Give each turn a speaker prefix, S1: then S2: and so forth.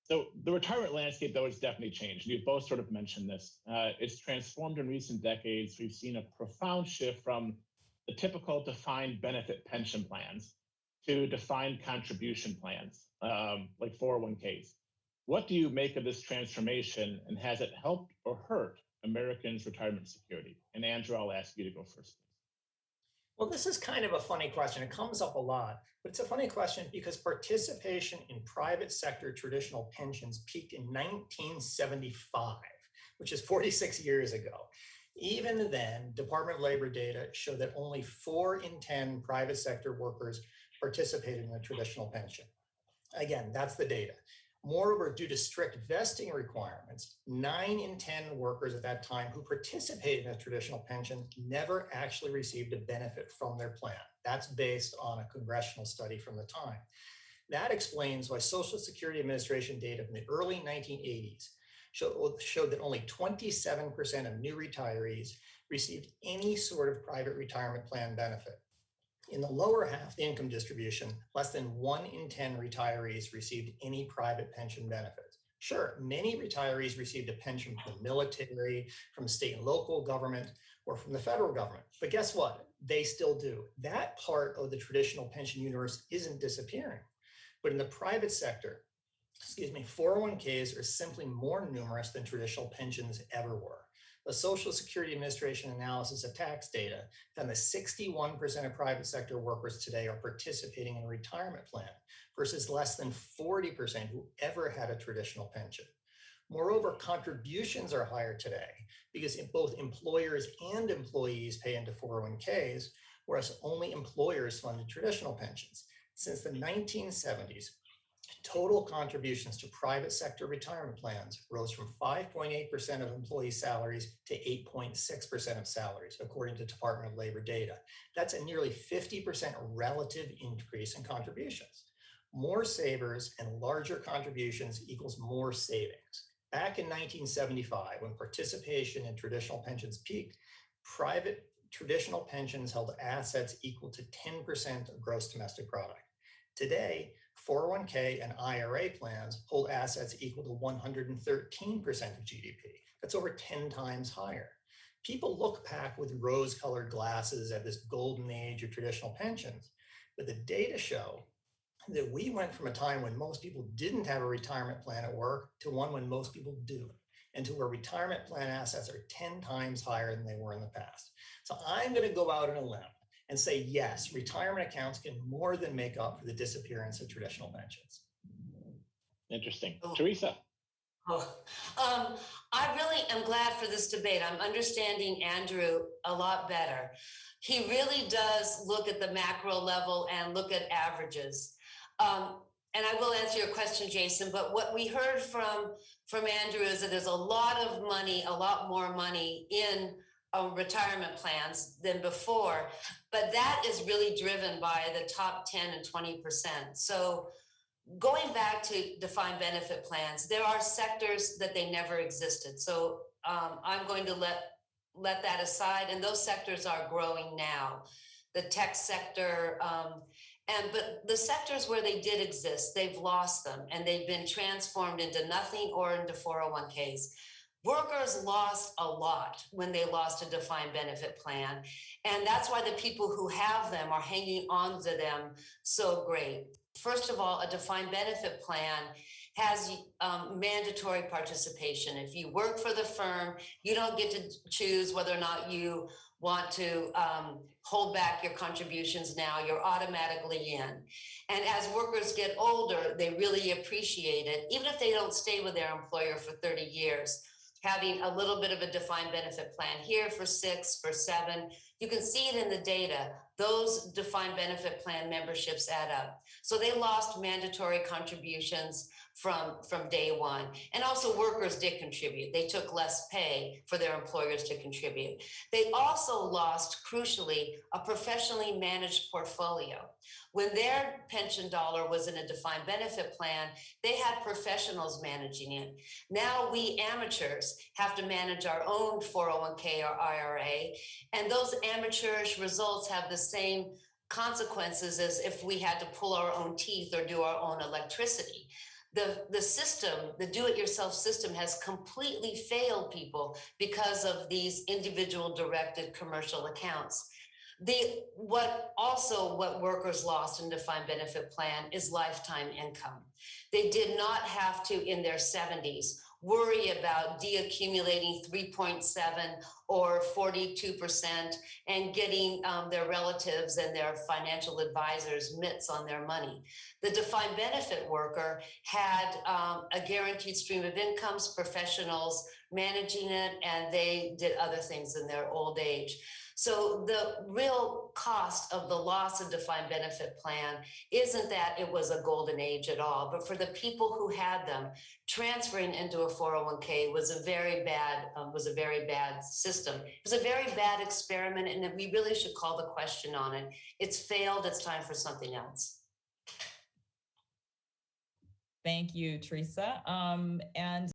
S1: So the retirement landscape, though, has definitely changed. You've both sort of mentioned this. It's transformed in recent decades. We've seen a profound shift from the typical defined benefit pension plans to defined contribution plans, like 401ks. What do you make of this transformation, and has it helped or hurt Americans' retirement security? And Andrew, I'll ask you to go first.
S2: Well, this is kind of a funny question. It comes up a lot, but it's a funny question because participation in private sector traditional pensions peaked in 1975, which is 46 years ago. Even then, Department of Labor data showed that only 4 in 10 private sector workers participated in a traditional pension. Again, that's the data. Moreover, due to strict vesting requirements, 9 in 10 workers at that time who participated in a traditional pension never actually received a benefit from their plan. That's based on a congressional study from the time. That explains why Social Security Administration data from the early 1980s showed that only 27% of new retirees received any sort of private retirement plan benefit. In the lower half of the income distribution, less than 1 in 10 retirees received any private pension benefits. Sure, many retirees received a pension from the military, from state and local government, or from the federal government. But guess what? They still do. That part of the traditional pension universe isn't disappearing. But in the private sector, 401ks are simply more numerous than traditional pensions ever were. The Social Security Administration analysis of tax data found that 61% of private sector workers today are participating in a retirement plan versus less than 40% who ever had a traditional pension. Moreover, contributions are higher today because both employers and employees pay into 401ks, whereas only employers fund traditional pensions. Since the 1970s, total contributions to private sector retirement plans rose from 5.8% of employee salaries to 8.6% of salaries, according to Department of Labor data. That's a nearly 50% relative increase in contributions. More savers and larger contributions equals more savings. Back in 1975, when participation in traditional pensions peaked, private traditional pensions held assets equal to 10% of gross domestic product. Today, 401k and IRA plans hold assets equal to 113% of GDP. That's over 10 times higher. People look back with rose-colored glasses at this golden age of traditional pensions, but the data show that we went from a time when most people didn't have a retirement plan at work to one when most people do, and to where retirement plan assets are 10 times higher than they were in the past. So I'm going to go out on a limb and say, yes, retirement accounts can more than make up for the disappearance of traditional pensions.
S1: Interesting. Teresa.
S3: I really am glad for this debate. I'm understanding Andrew a lot better. He really does look at the macro level and look at averages. And I will answer your question, Jason, but what we heard from Andrew is that there's a lot of money, a lot more money in retirement plans than before, but that is really driven by the top 10 and 20%. So going back to defined benefit plans, there are sectors that they never existed. So I'm going to let that aside, and those sectors are growing now. The tech sector, but the sectors where they did exist, they've lost them and they've been transformed into nothing or into 401ks. Workers lost a lot when they lost a defined benefit plan. And that's why the people who have them are hanging on to them so great. First of all, a defined benefit plan has mandatory participation. If you work for the firm, you don't get to choose whether or not you want to hold back your contributions now, you're automatically in. And as workers get older, they really appreciate it, even if they don't stay with their employer for 30 years. Having a little bit of a defined benefit plan here for 6, for 7. You can see it in the data. Those defined benefit plan memberships add up. So they lost mandatory contributions from day one. And also workers did contribute. They took less pay for their employers to contribute. They also lost, crucially, a professionally managed portfolio. When their pension dollar was in a defined benefit plan, they had professionals managing it. Now we amateurs have to manage our own 401k or IRA, and those amateurish results have the same consequences as if we had to pull our own teeth or do our own electricity. the system, the do-it-yourself system has completely failed people because of these individual directed commercial accounts. What workers lost in defined benefit plan is lifetime income. They did not have to, in their 70s, worry about deaccumulating 3.7 or 42% and getting their relatives and their financial advisors mitts on their money. The defined benefit worker had a guaranteed stream of incomes, professionals managing it, and they did other things in their old age. So the real cost of the loss of defined benefit plan isn't that it was a golden age at all, but for the people who had them, transferring into a 401k was a very bad system. It was a very bad experiment, and we really should call the question on it. It's failed. It's time for something else.
S4: Thank you, Teresa. And